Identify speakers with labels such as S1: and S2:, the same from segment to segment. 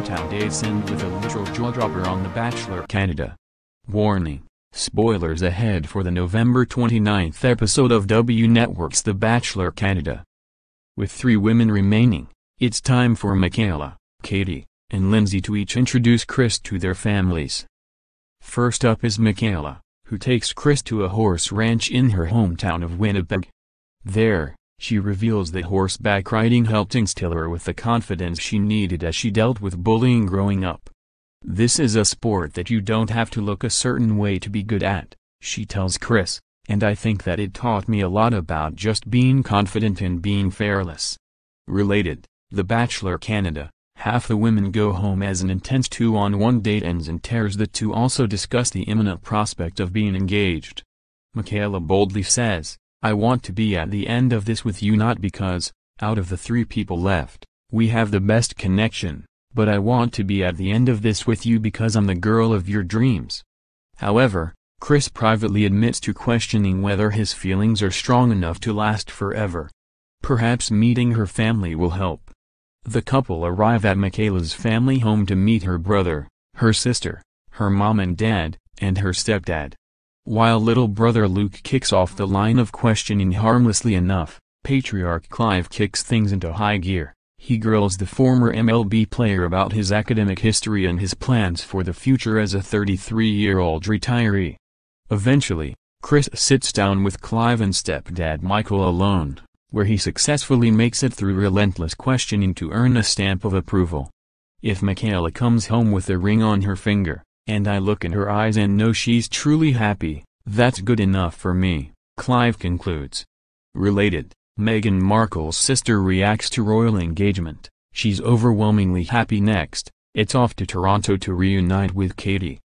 S1: hometown dates end with a literal jaw-dropper on The Bachelor Canada. Warning: spoilers ahead for the November 29th episode of W Network's The Bachelor Canada. With 3 women remaining, it's time for Michaela, Katie, and Lindsay to each introduce Chris to their families. First up is Michaela, who takes Chris to a horse ranch in her hometown of Winnipeg. There, she reveals that horseback riding helped instill her with the confidence she needed as she dealt with bullying growing up. "This is a sport that you don't have to look a certain way to be good at," she tells Chris, "and I think that it taught me a lot about just being confident and being fearless." Related, The Bachelor Canada, half the women go home as an intense 2-on-1 date ends and tears. The two also discuss the imminent prospect of being engaged. Michaela boldly says, "I want to be at the end of this with you not because, out of the 3 people left, we have the best connection, but I want to be at the end of this with you because I'm the girl of your dreams." However, Chris privately admits to questioning whether his feelings are strong enough to last forever. Perhaps meeting her family will help. The couple arrive at Michaela's family home to meet her brother, her sister, her mom and dad, and her stepdad. While little brother Luke kicks off the line of questioning harmlessly enough, patriarch Clive kicks things into high gear. He grills the former MLB player about his academic history and his plans for the future as a 33-year-old retiree. Eventually, Chris sits down with Clive and stepdad Michael alone, where he successfully makes it through relentless questioning to earn a stamp of approval. "If Michaela comes home with a ring on her finger, and I look in her eyes and know she's truly happy, that's good enough for me," Clive concludes. Related, Meghan Markle's sister reacts to royal engagement. She's overwhelmingly happy. Next, it's off to Toronto to reunite with Katie.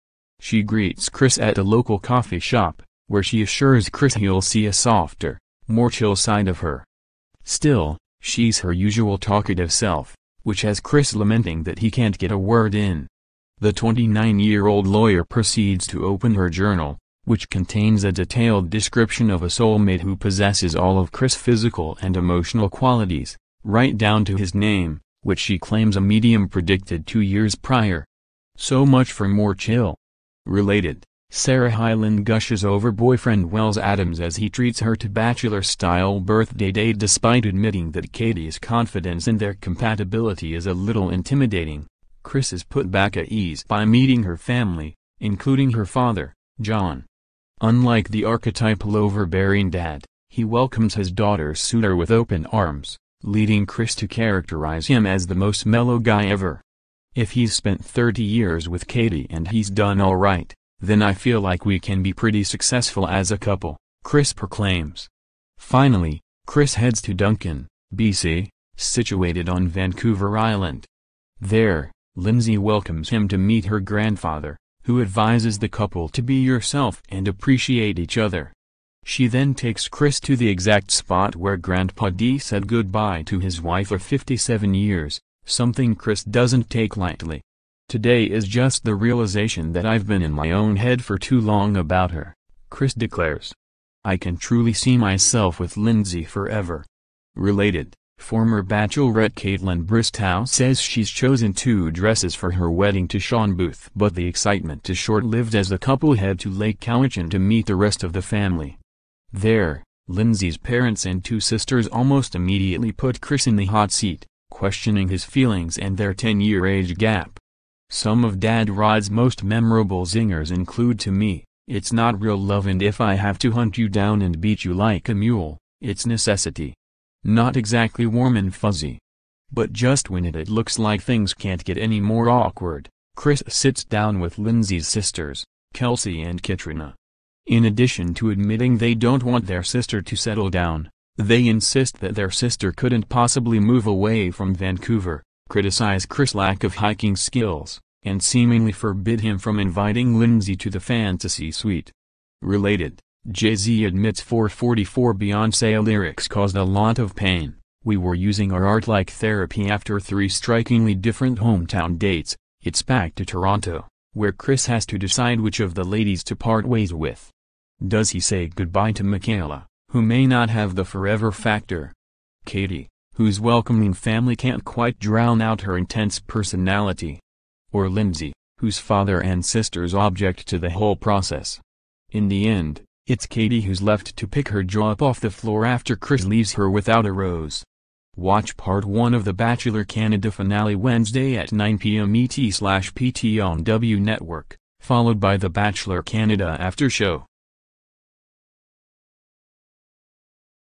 S1: She greets Chris at a local coffee shop, where she assures Chris he'll see a softer, more chill side of her. Still, she's her usual talkative self, which has Chris lamenting that he can't get a word in. The 29-year-old lawyer proceeds to open her journal, which contains a detailed description of a soulmate who possesses all of Chris' physical and emotional qualities, right down to his name, which she claims a medium predicted 2 years prior. So much for more chill. Related, Sarah Hyland gushes over boyfriend Wells Adams as he treats her to bachelor-style birthday date despite admitting that Katie's confidence in their compatibility is a little intimidating. Chris is put back at ease by meeting her family, including her father, John. Unlike the archetypal overbearing dad, he welcomes his daughter's suitor with open arms, leading Chris to characterize him as the most mellow guy ever. "If he's spent 30 years with Katie and he's done all right, then I feel like we can be pretty successful as a couple," Chris proclaims. Finally, Chris heads to Duncan, BC, situated on Vancouver Island. There, Lindsay welcomes him to meet her grandfather, who advises the couple to be yourself and appreciate each other. She then takes Chris to the exact spot where Grandpa D said goodbye to his wife of 57 years, something Chris doesn't take lightly. "Today is just the realization that I've been in my own head for too long about her," Chris declares. "I can truly see myself with Lindsay forever." Related, former Bachelorette Caitlin Bristow says she's chosen 2 dresses for her wedding to Sean Booth, but the excitement is short-lived as the couple head to Lake Cowichan to meet the rest of the family. There, Lindsay's parents and 2 sisters almost immediately put Chris in the hot seat, questioning his feelings and their 10-year age gap. Some of Dad Rod's most memorable zingers include, "To me, it's not real love, and if I have to hunt you down and beat you like a mule, it's necessity." Not exactly warm and fuzzy. But just when it looks like things can't get any more awkward, Chris sits down with Lindsay's sisters, Kelsey and Katrina. In addition to admitting they don't want their sister to settle down, they insist that their sister couldn't possibly move away from Vancouver, criticize Chris' lack of hiking skills, and seemingly forbid him from inviting Lindsay to the fantasy suite. Related, Jay-Z admits 444 Beyoncé lyrics caused a lot of pain. "We were using our art like therapy." After 3 strikingly different hometown dates, it's back to Toronto, where Chris has to decide which of the ladies to part ways with. Does he say goodbye to Michaela, who may not have the forever factor? Katie, whose welcoming family can't quite drown out her intense personality, or Lindsay, whose father and sisters object to the whole process. In the end, it's Katie who's left to pick her jaw up off the floor after Chris leaves her without a rose. Watch Part 1 of the Bachelor Canada finale Wednesday at 9 p.m. ET/PT on W Network, followed by the Bachelor Canada after show.